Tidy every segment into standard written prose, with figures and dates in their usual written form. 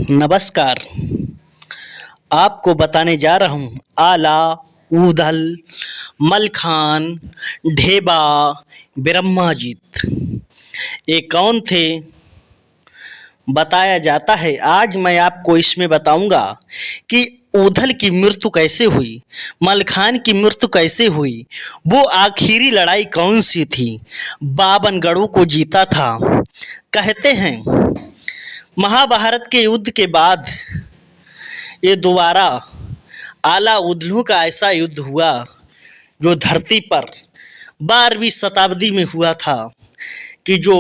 नमस्कार। आपको बताने जा रहा हूँ आला, ऊधल, मलखान, ढेबा, ब्रह्माजीत ये कौन थे बताया जाता है। आज मैं आपको इसमें बताऊंगा कि ऊधल की मृत्यु कैसे हुई, मलखान की मृत्यु कैसे हुई, वो आखिरी लड़ाई कौन सी थी, 52 गढ़ों को जीता था। कहते हैं महाभारत के युद्ध के बाद ये दोबारा आला ऊधलों का ऐसा युद्ध हुआ जो धरती पर 12वीं शताब्दी में हुआ था। कि जो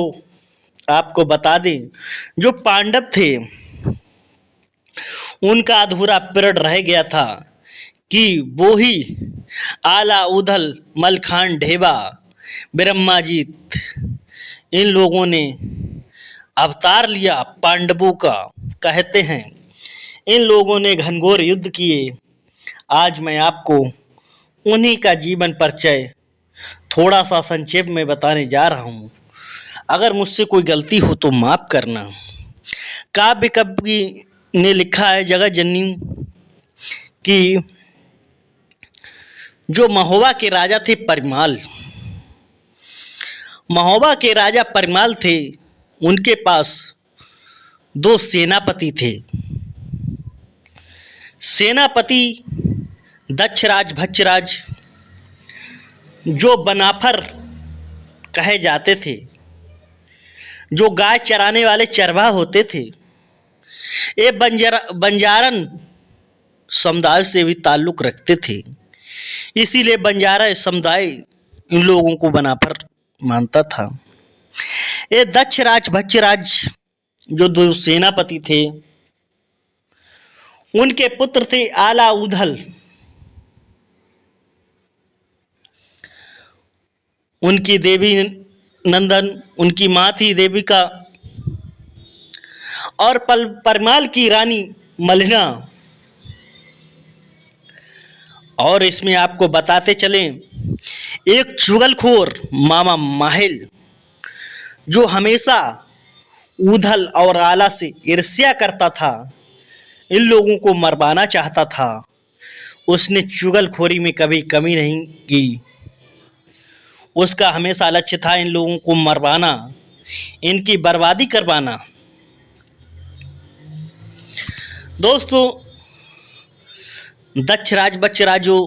आपको बता दें, जो पांडव थे उनका अधूरा पीरियड रह गया था कि वो ही आला, ऊधल, मलखान, ढेबा, ब्रह्माजीत इन लोगों ने अवतार लिया पांडवों का। कहते हैं इन लोगों ने घनघोर युद्ध किए। आज मैं आपको उन्हीं का जीवन परिचय थोड़ा सा संक्षेप में बताने जा रहा हूँ। अगर मुझसे कोई गलती हो तो माफ़ करना। काव्य कवि ने लिखा है जगत जननी कि जो महोबा के राजा थे परिमाल, महोबा के राजा परिमाल थे, उनके पास 2 सेनापति थे। सेनापति दक्षराज, भक्षराज जो बनाफर कहे जाते थे, जो गाय चराने वाले चरवाह होते थे, ये बंजारन समुदाय से भी ताल्लुक़ रखते थे। इसीलिए बंजारा समुदाय इन लोगों को बनाफर मानता था। ये दक्षराज, भक्षराज जो 2 सेनापति थे, उनके पुत्र थे आला, ऊधल। उनकी देवी नंदन, उनकी माँ थी देविका, और परमाल की रानी मलिना। और इसमें आपको बताते चलें, एक चुगलखोर मामा माहिल जो हमेशा ऊधल और आला से ईर्ष्या करता था, इन लोगों को मरवाना चाहता था। उसने चुगलखोरी में कभी कमी नहीं की। उसका हमेशा लक्ष्य था इन लोगों को मरवाना, इनकी बर्बादी करवाना। दोस्तों, दक्षराज, बक्षराज जो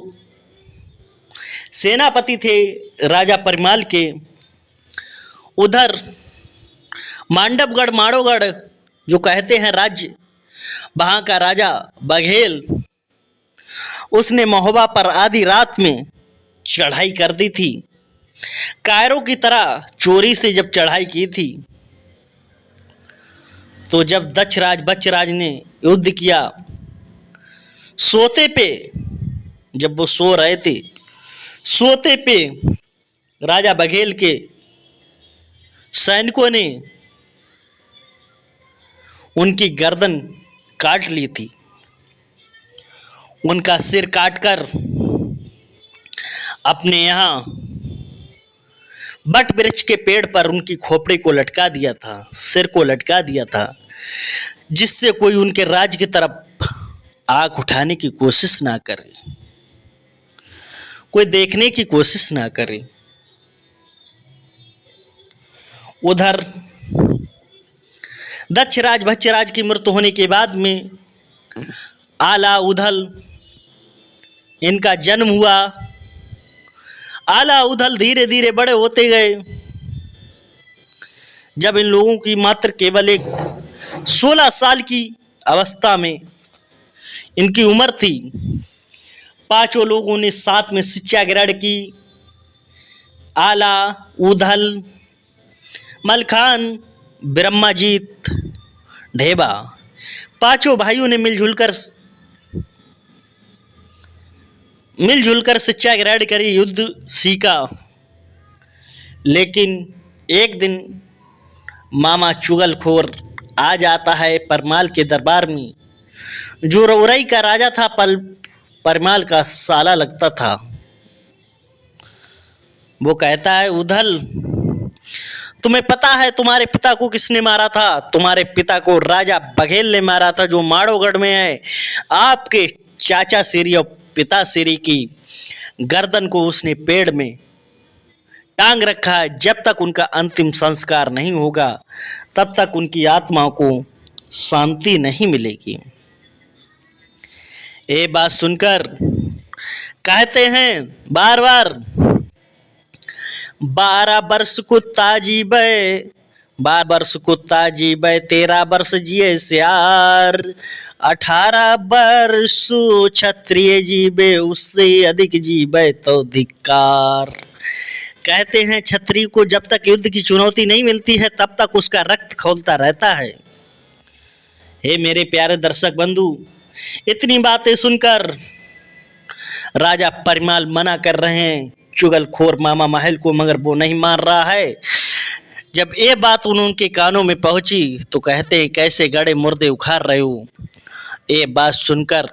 सेनापति थे राजा परिमाल के, उधर मांडवगढ़, माड़ोगढ़ जो कहते हैं राज्य, वहाँ का राजा बघेल, उसने महोबा पर आधी रात में चढ़ाई कर दी थी। कायरों की तरह चोरी से जब चढ़ाई की थी, तो जब दक्षराज, बक्षराज ने युद्ध किया, सोते पे, जब वो सो रहे थे, सोते पे राजा बघेल के सैनिकों ने उनकी गर्दन काट ली थी। उनका सिर काटकर अपने यहाँ बट वृक्ष के पेड़ पर उनकी खोपड़ी को लटका दिया था, सिर को लटका दिया था, जिससे कोई उनके राज्य की तरफ आँख उठाने की कोशिश ना करे, कोई देखने की कोशिश ना करे। उधर दक्षराज, भक्षराज की मृत्यु होने के बाद में आला, ऊधल इनका जन्म हुआ। आला, ऊधल धीरे धीरे बड़े होते गए। जब इन लोगों की मात्र केवल एक 16 साल की अवस्था में इनकी उम्र थी, 5 लोगों ने साथ में शिक्षा ग्रहण की। आला, ऊधल, मलखान, ब्रह्माजीत, ढेबा, 5 भाइयों ने मिलजुल कर शिक्षा ग्रहण करी, युद्ध सीखा। लेकिन एक दिन मामा चुगलखोर आ जाता है परमाल के दरबार में, जो रौरई का राजा था, परमाल का साला लगता था। वो कहता है, ऊधल तुम्हें पता है तुम्हारे पिता को किसने मारा था? तुम्हारे पिता को राजा बघेल ने मारा था, जो माड़ोगढ़ में है। आपके चाचा श्री और पिता श्री की गर्दन को उसने पेड़ में टांग रखा है। जब तक उनका अंतिम संस्कार नहीं होगा तब तक उनकी आत्मा को शांति नहीं मिलेगी। ये बात सुनकर कहते हैं बार बार, 12 वर्ष को ताजीबे, 12 वर्ष को ताजीबे, 13 वर्ष जिए सियार, 18 वर्ष क्षत्रिय जीवे, उससे अधिक जीवे तो धिक्कार। कहते हैं क्षत्रिय को जब तक युद्ध की चुनौती नहीं मिलती है तब तक उसका रक्त खौलता रहता है। हे मेरे प्यारे दर्शक बंधु, इतनी बातें सुनकर राजा परिमाल मना कर रहे हैं चुगलखोर मामा महल को, मगर वो नहीं मान रहा है। जब ये बात उनके कानों में पहुंची तो कहते हैं कैसे गड़े मुर्दे उखाड़ रहे हो। ये बात सुनकर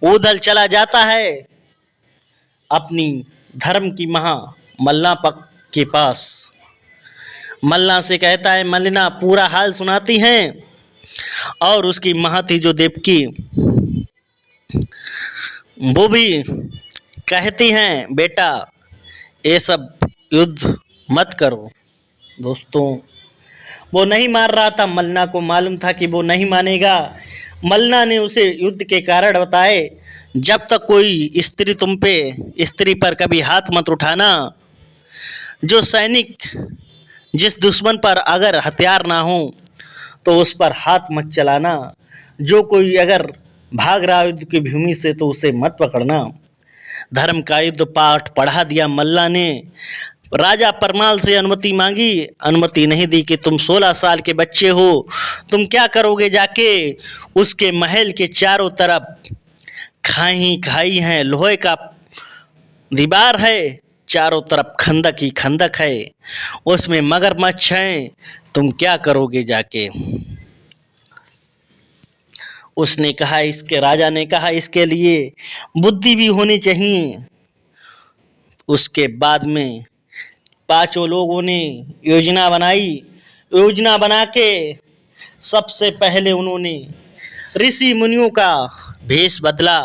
ऊधल चला जाता है अपनी धर्म की महा मल्ला के पास। मल्ला से कहता है, मल्लिना पूरा हाल सुनाती हैं। और उसकी महती जो देवकी वो भी कहती हैं, बेटा ये सब युद्ध मत करो। दोस्तों, वो नहीं मार रहा था। मल्ला को मालूम था कि वो नहीं मानेगा। मल्ला ने उसे युद्ध के कारण बताए, जब तक कोई स्त्री पर कभी हाथ मत उठाना। जो सैनिक जिस दुश्मन पर अगर हथियार ना हो तो उस पर हाथ मत चलाना। जो कोई अगर भाग रहा युद्ध की भूमि से तो उसे मत पकड़ना। धर्म का युद्ध पाठ पढ़ा दिया मल्ला ने। राजा परमाल से अनुमति मांगी, अनुमति नहीं दी कि तुम 16 साल के बच्चे हो, तुम क्या करोगे जाके। उसके महल के चारों तरफ खाई खाई है, लोहे का दीवार है, चारों तरफ खंदक ही खंदक है, उसमें मगरमच्छ हैं, तुम क्या करोगे जाके। उसने कहा, इसके राजा ने कहा इसके लिए बुद्धि भी होनी चाहिए। उसके बाद में 5 लोगों ने योजना बनाई। योजना बना के सबसे पहले उन्होंने ऋषि मुनियों का भेष बदला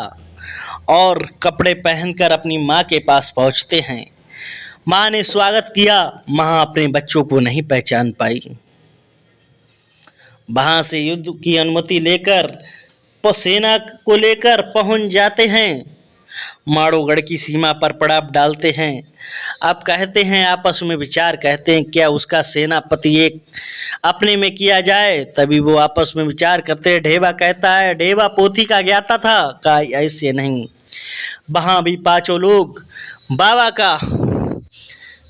और कपड़े पहनकर अपनी माँ के पास पहुँचते हैं। माँ ने स्वागत किया। माँ अपने बच्चों को नहीं पहचान पाई। वहाँ से युद्ध की अनुमति लेकर सेना को लेकर पहुँच जाते हैं। माड़ोगढ़ की सीमा पर पड़ाव डालते हैं। अब कहते हैं आपस में विचार, कहते हैं क्या उसका सेनापति एक अपने में किया जाए। तभी वो आपस में विचार करते हैं। ढेबा कहता है, ढेबा पोथी का ज्ञाता था, कहा ऐसे नहीं। वहाँ भी 5 लोग बाबा का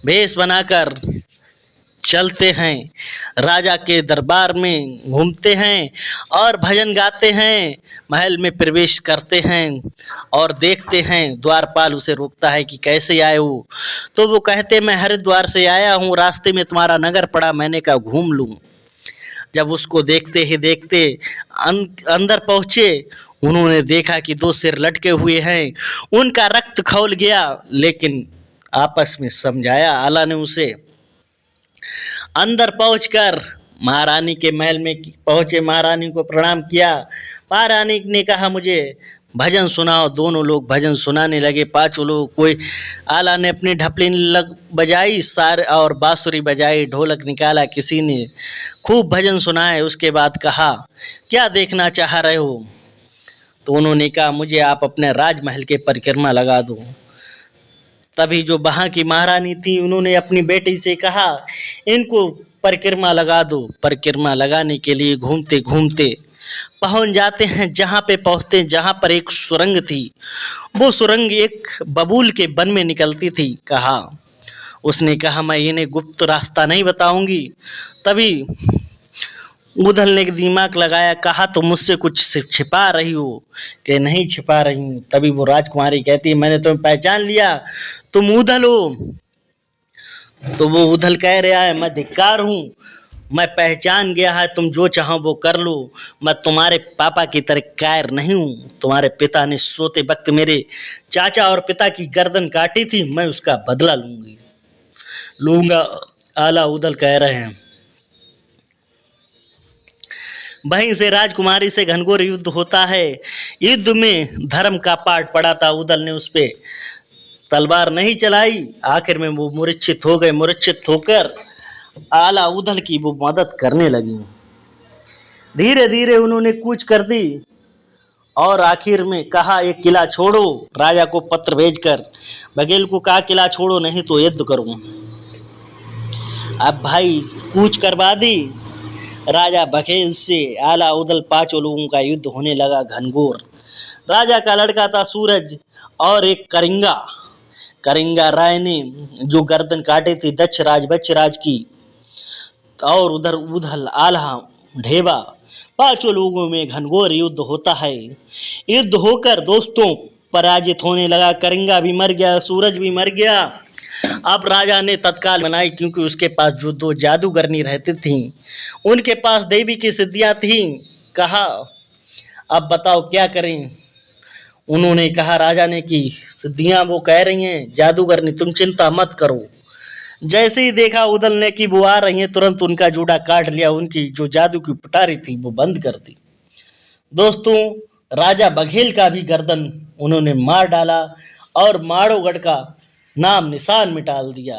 भेष बनाकर चलते हैं, राजा के दरबार में घूमते हैं और भजन गाते हैं। महल में प्रवेश करते हैं और देखते हैं। द्वारपाल उसे रोकता है कि कैसे आए हो। तो वो कहते, मैं हरिद्वार से आया हूँ, रास्ते में तुम्हारा नगर पड़ा, मैंने कहा घूम लूँ। जब उसको देखते ही देखते अंदर पहुँचे, उन्होंने देखा कि 2 सिर लटके हुए हैं। उनका रक्त खौल गया, लेकिन आपस में समझाया आला ने उसे। अंदर पहुंचकर महारानी के महल में पहुंचे, महारानी को प्रणाम किया। महारानी ने कहा मुझे भजन सुनाओ। दोनों लोग भजन सुनाने लगे, 5 लोग। कोई आला ने अपनी ढपली बजाई, सार और बांसुरी बजाई, ढोलक निकाला, किसी ने खूब भजन सुनाए। उसके बाद कहा, क्या देखना चाह रहे हो। तो उन्होंने कहा, मुझे आप अपने राजमहल के परिक्रमा लगा दो। तभी जो वहाँ की महारानी थी, उन्होंने अपनी बेटी से कहा, इनको परिक्रमा लगा दो। परिक्रमा लगाने के लिए घूमते घूमते पहुँच जाते हैं। जहाँ पे पहुँचते, जहाँ पर एक सुरंग थी, वो सुरंग एक बबूल के वन में निकलती थी। उसने कहा, मैं इन्हें गुप्त रास्ता नहीं बताऊंगी। तभी उधल ने दिमाग लगाया, कहा तो मुझसे कुछ छिपा रही हो। कि नहीं छिपा रही हूँ। तभी वो राजकुमारी कहती है, मैंने तुम्हें पहचान लिया, तुम उधल हो। तो वो उधल कह रहा है, मैं धिक्कार हूँ, मैं पहचान गया है, तुम जो चाहो वो कर लो। मैं तुम्हारे पापा की तरह कायर नहीं हूँ। तुम्हारे पिता ने सोते वक्त मेरे चाचा और पिता की गर्दन काटी थी, मैं उसका बदला लूँगा। आला उदल कह रहे हैं। वहीं से राजकुमारी से घनघोर युद्ध होता है। युद्ध में धर्म का पाठ पड़ा था, उदल ने उस पे तलवार नहीं चलाई। आखिर में वो मूर्छित हो गए। मूर्छित होकर आला उदल की वो मदद करने लगी। धीरे धीरे उन्होंने कूच कर दी और आखिर में कहा एक किला छोड़ो। राजा को पत्र भेजकर बघेल को कहा किला छोड़ो नहीं तो युद्ध करूं। अब भाई कूच करवा दी। राजा बघेल से आला उदल पांचों लोगों का युद्ध होने लगा घनघोर। राजा का लड़का था सूरज और एक करिंगा। करिंगा राय ने जो गर्दन काटे थी दक्ष राज की, और उधर उधल आल्हा ढेबा, पांचों लोगों में घनघोर युद्ध होता है। युद्ध होकर दोस्तों पराजित होने लगा। करिंगा भी मर गया, सूरज भी मर गया। अब राजा ने तत्काल बनाई, क्योंकि उसके पास जो दो जादूगरनी रहती थीं, उनके पास देवी की सिद्धियां थीं। कहा अब बताओ क्या करें। उन्होंने कहा राजा ने कि सिद्धियां वो कह रही हैं जादूगरनी तुम चिंता मत करो। जैसे ही देखा उदल ने कि वो आ रही हैं, तुरंत उनका जूड़ा काट लिया। उनकी जो जादू की पिटारी थी वो बंद कर दी। दोस्तों राजा बघेल का भी गर्दन उन्होंने मार डाला और माड़ोगढ़ का नाम निशान मिटा दिया।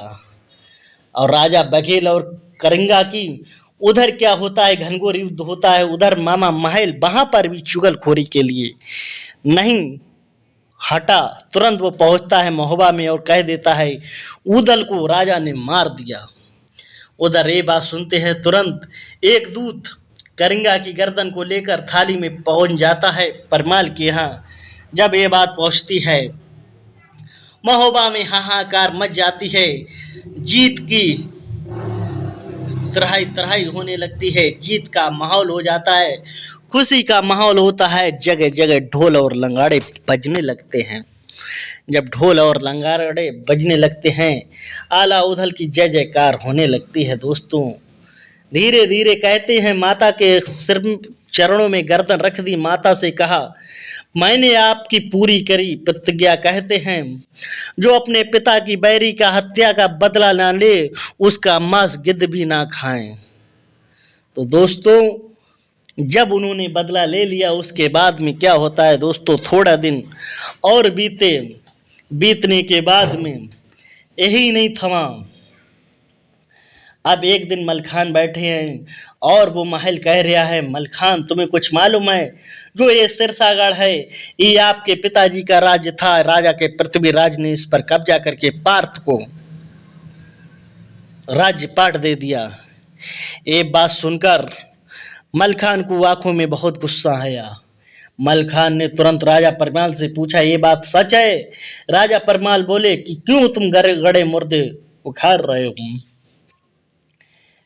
और राजा बघेल और करिंगा की उधर क्या होता है, घनघोर युद्ध होता है। उधर मामा महल वहां पर भी चुगलखोरी के लिए नहीं हटा। तुरंत वो पहुंचता है महोबा में और कह देता है उदल को राजा ने मार दिया। उधर ये बात सुनते हैं, तुरंत एक दूत करिंगा की गर्दन को लेकर थाली में पहुंच जाता है परमाल के यहाँ। जब ये बात पहुंचती है महोबा में हाहाकार मच जाती है। जीत की तराई तराई होने लगती है। जीत का माहौल हो जाता है, खुशी का माहौल होता है। जगह जगह ढोल और लंगाड़े बजने लगते हैं। जब ढोल और लंगाड़े बजने लगते हैं आला उदल की जय जयकार होने लगती है। दोस्तों धीरे धीरे कहते हैं माता के सिर चरणों में गर्दन रख दी। माता से कहा मैंने आपकी पूरी करी प्रतिज्ञा। कहते हैं जो अपने पिता की बैरी का हत्या का बदला ना ले उसका मांस गिद्ध भी ना खाएं। तो दोस्तों जब उन्होंने बदला ले लिया उसके बाद में क्या होता है दोस्तों, थोड़ा दिन और बीतने के बाद में यही नहीं थमा। अब एक दिन मलखान बैठे हैं और वो महल कह रहा है मलखान तुम्हें कुछ मालूम है, जो ये सिरसागढ़ है ये आपके पिताजी का राज्य था। राजा के पृथ्वीराज ने इस पर कब्जा करके पार्थ को राज्य पाट दे दिया। ये बात सुनकर मलखान को आंखों में बहुत गुस्सा आया। मलखान ने तुरंत राजा परमाल से पूछा ये बात सच है। राजा परमाल बोले कि क्यों तुम गड़े मुर्दे उखाड़ रहे हो।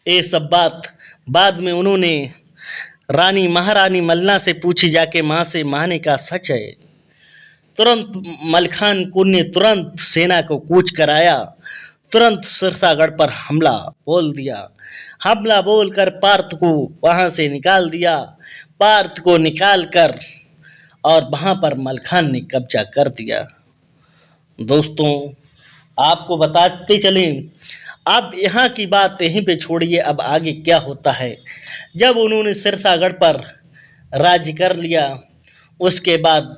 ये सब बात बाद में उन्होंने रानी महारानी मलना से पूछी जाके। माँ से माँ ने कहा सच है। तुरंत मलखान को ने तुरंत सेना को कूच कराया। तुरंत सिरसागढ़ पर हमला बोल दिया। हमला बोलकर पार्थ को वहां से निकाल दिया। पार्थ को निकाल कर और वहां पर मलखान ने कब्जा कर दिया। दोस्तों आपको बताते चलें, अब यहाँ की बात यहीं पे छोड़िए, अब आगे क्या होता है। जब उन्होंने सिरसागढ़ पर राज्य कर लिया उसके बाद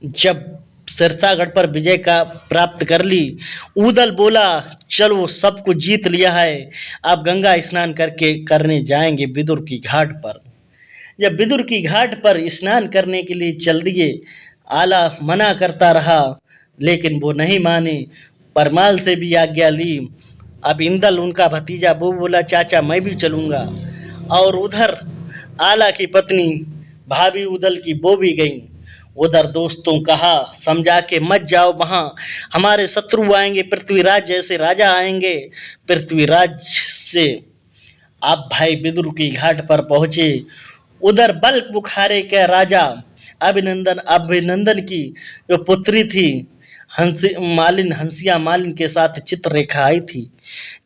जब सिरसागढ़ पर विजय का प्राप्त कर ली, उदल बोला चलो सब कुछ जीत लिया है, अब गंगा स्नान करने जाएंगे विदुर की घाट पर। जब विदुर की घाट पर स्नान करने के लिए चल दिए, आला मना करता रहा लेकिन वो नहीं माने। परमाल से भी आज्ञा ली। अब इंदल उनका भतीजा वो बोला चाचा मैं भी चलूँगा। और उधर आला की पत्नी भाभी उदल की वो भी गई। उधर दोस्तों कहा समझा के मत जाओ, वहाँ हमारे शत्रु आएंगे, पृथ्वीराज जैसे राजा आएंगे। पृथ्वीराज से आप भाई विदुर की घाट पर पहुँचे। उधर बल्क बुखारे के राजा अभिनंदन की जो पुत्री थी हंसिया मालिन के साथ चित्ररेखा आई थी।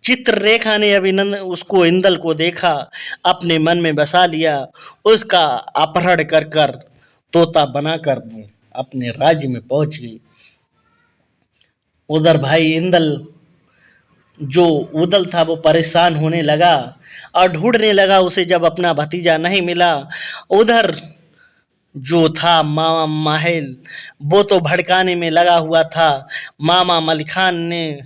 चित्ररेखा ने उसको इंदल को देखा, अपने मन में बसा लिया, उसका अपहरण कर तोता बनाकर अपने राज्य में पहुंच गई। उधर भाई इंदल जो उदल था वो परेशान होने लगा और ढूंढने लगा उसे। जब अपना भतीजा नहीं मिला, उधर जो था मामा माहिल, वो तो भड़काने में लगा हुआ था। मामा मलिखान ने,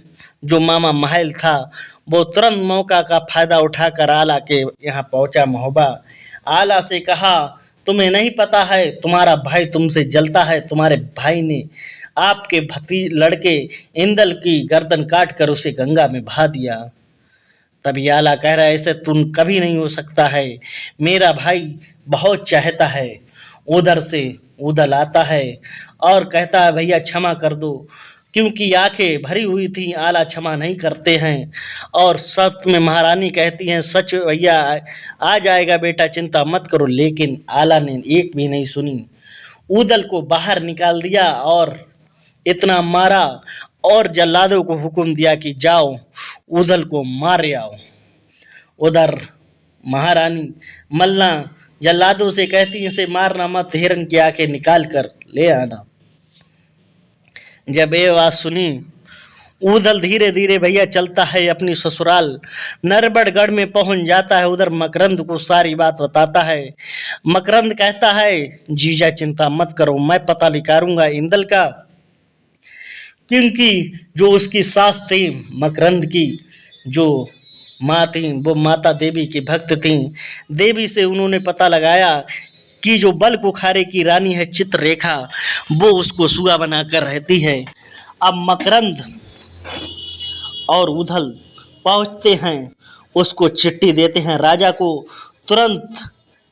जो मामा माहिल था, वो तुरंत मौका का फायदा उठाकर आला के यहाँ पहुंचा। महोबा आला से कहा, तुम्हें नहीं पता है, तुम्हारा भाई तुमसे जलता है। तुम्हारे भाई ने आपके लड़के इंदल की गर्दन काट कर उसे गंगा में बहा दिया। तभी आला कह रहा है, ऐसे तुम कभी नहीं हो सकता है, मेरा भाई बहुत चाहता है। उधर से उदल आता है और कहता है, भैया क्षमा कर दो, क्योंकि आंखें भरी हुई थी। आला क्षमा नहीं करते हैं और सत्य में महारानी कहती हैं, सच भैया आ जाएगा बेटा, चिंता मत करो। लेकिन आला ने एक भी नहीं सुनी, उदल को बाहर निकाल दिया और इतना मारा और जल्लादों को हुक्म दिया कि जाओ उदल को मार आओ। उधर महारानी मल्ला जल्लादों से कहती है, इसे मारना मत, हिरन की आंखें निकाल कर ले आना। जब ये बात सुनी, उदल धीरे धीरे भैया चलता है अपनी ससुराल नरबड़गढ़ में पहुंच जाता है। उधर मकरंद को सारी बात बताता है। मकरंद कहता है, जीजा चिंता मत करो, मैं पता निकालूंगा इंदल का, क्योंकि जो उसकी सास थी मकरंद की, जो माँ थी, वो माता देवी की भक्त थी। देवी से उन्होंने पता लगाया कि जो बल कुखारे की रानी है चित्ररेखा, वो उसको सुआ बनाकर रहती है। अब मकरंद और उधल पहुंचते हैं, उसको चिट्ठी देते हैं राजा को, तुरंत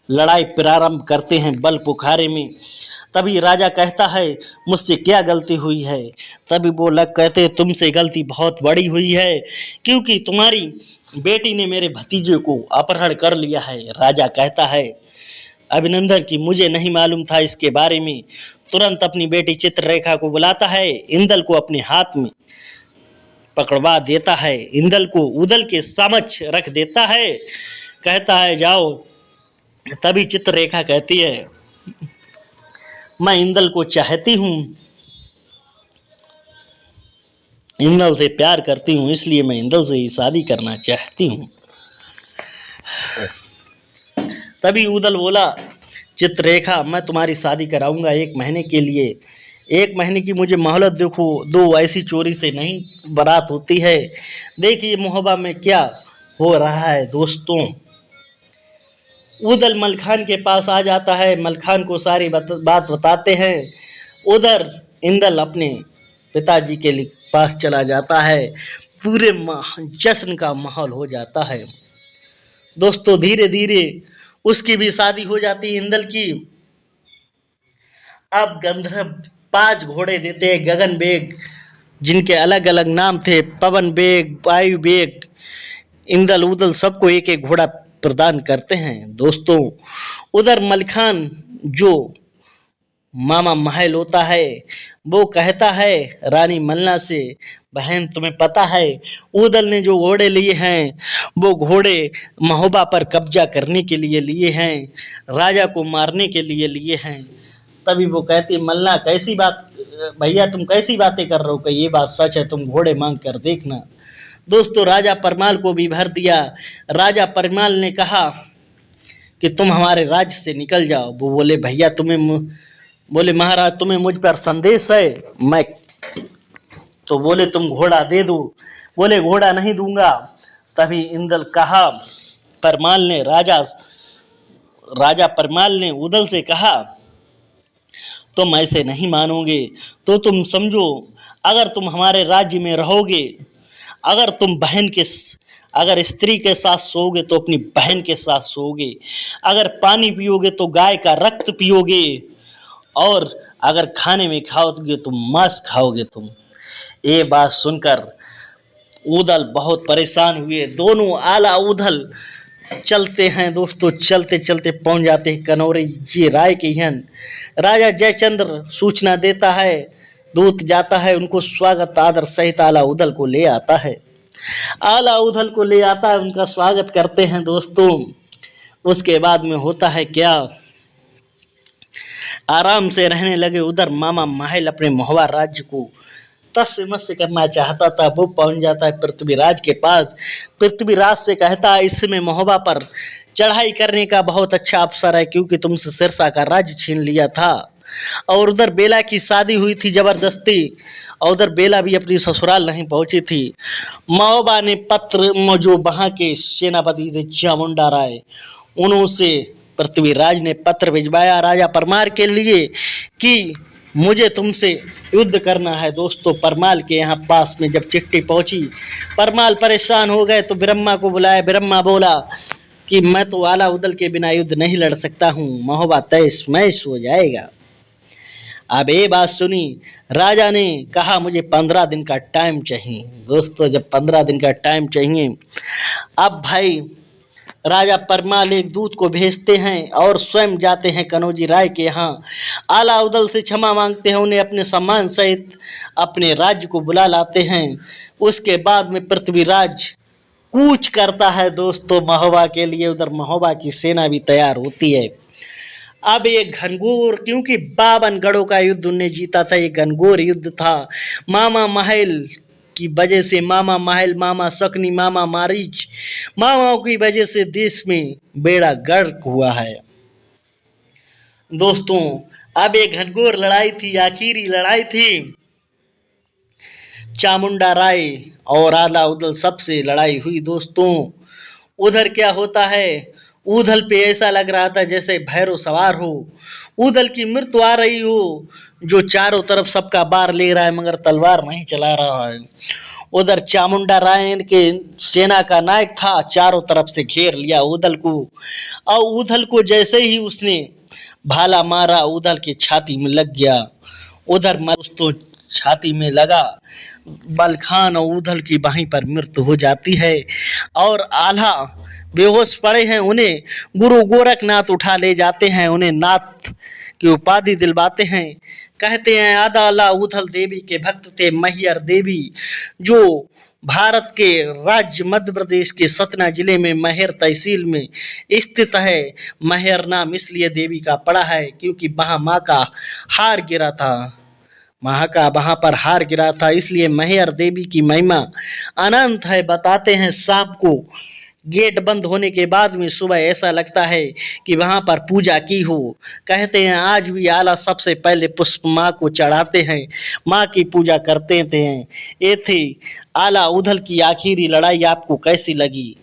लड़ाई प्रारंभ करते हैं बल पुखारे में। तभी राजा कहता है, मुझसे क्या गलती हुई है? तभी वो लग कहते, तुमसे गलती बहुत बड़ी हुई है, क्योंकि तुम्हारी बेटी ने मेरे भतीजे को अपहरण कर लिया है। राजा कहता है, अभिनंदन की मुझे नहीं मालूम था इसके बारे में। तुरंत अपनी बेटी चित्ररेखा को बुलाता है, इंदल को अपने हाथ में पकड़वा देता है, इंदल को उदल के समक्ष रख देता है, कहता है जाओ। तभी चित्ररेखा कहती है, मैं इंदल को चाहती हूँ, इंदल से प्यार करती हूँ, इसलिए मैं इंदल से ही शादी करना चाहती हूँ। तभी उदल बोला, चित्ररेखा मैं तुम्हारी शादी कराऊंगा 1 महीने के लिए, 1 महीने की मुझे मोहलत देखो दो, ऐसी चोरी से नहीं बारात होती है। देखिए मोहब्बत में क्या हो रहा है दोस्तों। उदल मलखान के पास आ जाता है, मलखान को सारी बात बताते हैं। उधर इंदल अपने पिताजी के पास चला जाता है, पूरे जश्न का माहौल हो जाता है दोस्तों। धीरे धीरे उसकी भी शादी हो जाती है इंदल की। अब गंधर्व 5 घोड़े देते हैं, गगन बेग, जिनके अलग अलग नाम थे, पवन बेग, वायु बेग, इंदल उदल सबको एक एक घोड़ा प्रदान करते हैं दोस्तों। उधर मलखान जो मामा महल होता है, वो कहता है रानी मल्ला से, बहन तुम्हें पता है उदल ने जो घोड़े लिए हैं, वो घोड़े महोबा पर कब्जा करने के लिए लिए हैं, राजा को मारने के लिए लिए हैं। तभी वो कहती, मल्ला कैसी बात, भैया तुम कैसी बातें कर रहे हो, कि ये बात सच है, तुम घोड़े मांग कर देखना। दोस्तों राजा परमाल को भी भर दिया। राजा परमाल ने कहा कि तुम हमारे राज्य से निकल जाओ। वो बोले, भैया बोले महाराज तुम्हें मुझ पर संदेश है। मैं तो बोले तुम घोड़ा दे दो। बोले घोड़ा नहीं दूंगा। तभी इंदल कहा, परमाल ने राजा परमाल ने उदल से कहा, तुम ऐसे नहीं मानोगे तो तुम समझो, अगर तुम हमारे राज्य में रहोगे, अगर स्त्री के साथ सोओगे तो अपनी बहन के साथ सोओगे, अगर पानी पियोगे तो गाय का रक्त पियोगे, और अगर खाने में खाओगे तो मांस खाओगे तुम। ये बात सुनकर उदल बहुत परेशान हुए। दोनों आला उदल चलते हैं दोस्तों, चलते चलते पहुंच जाते हैं कनौरी जी राय के यहाँ। राजा जयचंद्र सूचना देता है, दूत जाता है, उनको स्वागत आदर सहित आला उदल को ले आता है। आला उदल को ले आता है, उनका स्वागत करते हैं दोस्तों। उसके बाद में होता है क्या, आराम से रहने लगे। उधर मामा माहिल अपने महुआ राज्य को तस से मस करना चाहता था। वो पहुंच जाता है पृथ्वीराज के पास। पृथ्वीराज से कहता है, इसमें महोबा पर चढ़ाई करने का बहुत अच्छा अवसर है, क्योंकि तुमसे सिरसा का राज्य छीन लिया था। और उधर बेला की शादी हुई थी जबरदस्ती, और उधर बेला भी अपनी ससुराल नहीं पहुंची थी। महोबा ने पत्र, जो वहां के सेनापति थे चामुंडा राय, उन्हों से पृथ्वीराज ने पत्र भिजवाया राजा परमार के लिए कि मुझे तुमसे युद्ध करना है। दोस्तों, परमाल के यहाँ पास में जब चिट्ठी पहुंची, परमाल परेशान हो गए तो ब्रह्मा को बुलाया। ब्रह्मा बोला कि मैं तो आला उदल के बिना युद्ध नहीं लड़ सकता हूँ, महोबा तैस मैस हो जाएगा। अब ये बात सुनी, राजा ने कहा मुझे 15 दिन का टाइम चाहिए। दोस्तों, जब 15 दिन का टाइम चाहिए, अब भाई राजा परमाल एक दूत को भेजते हैं और स्वयं जाते हैं कनौजी राय के यहाँ। आला उदल से क्षमा मांगते हैं, उन्हें अपने सम्मान सहित अपने राज्य को बुला लाते हैं। उसके बाद में पृथ्वीराज कूच करता है दोस्तों महोबा के लिए। उधर महोबा की सेना भी तैयार होती है। अब ये घनघोर, क्योंकि 52 गढ़ों का युद्ध उन्हें जीता था, ये घनघोर युद्ध था। मामा महल की वजह से, मामा महल, मामा सकनी, मामा मारीच, मामाओं की वजह से देश में बेड़ा गर्क हुआ है। दोस्तों, अब ये घनघोर लड़ाई थी, आखिरी लड़ाई थी। चामुंडा राय और आला उदल सबसे लड़ाई हुई। दोस्तों, उधर क्या होता है, उधल पे ऐसा लग रहा था जैसे भैरव सवार हो, उधल की मृत्यु आ रही हो, जो चारों तरफ सबका बार ले रहा है मगर तलवार नहीं चला रहा है। उधर चामुंडा राय के सेना का नायक था, चारों तरफ से घेर लिया उधल को, और उधल को जैसे ही उसने भाला मारा, उधल की छाती में लग गया। उधर दोस्तों छाती में लगा, बलखान और उधल की वहीं पर मृत्यु हो जाती है। और आल्हा बेहोश पड़े हैं, उन्हें गुरु गोरखनाथ उठा ले जाते हैं, उन्हें नाथ की उपाधि दिलवाते हैं। कहते हैं आला उधल देवी के भक्त थे मैहर देवी, जो भारत के राज्य मध्य प्रदेश के सतना जिले में मैहर तहसील में स्थित है। मैहर नाम इसलिए देवी का पड़ा है क्योंकि वहाँ माँ का हार गिरा था, वहाँ पर हार गिरा था, इसलिए मैहर देवी की महिमा अनंत है। बताते हैं शाम को गेट बंद होने के बाद में सुबह ऐसा लगता है कि वहाँ पर पूजा की हो। कहते हैं आज भी आला सबसे पहले पुष्प माँ को चढ़ाते हैं, माँ की पूजा करते थे। ये थी आला उधल की आखिरी लड़ाई। आपको कैसी लगी?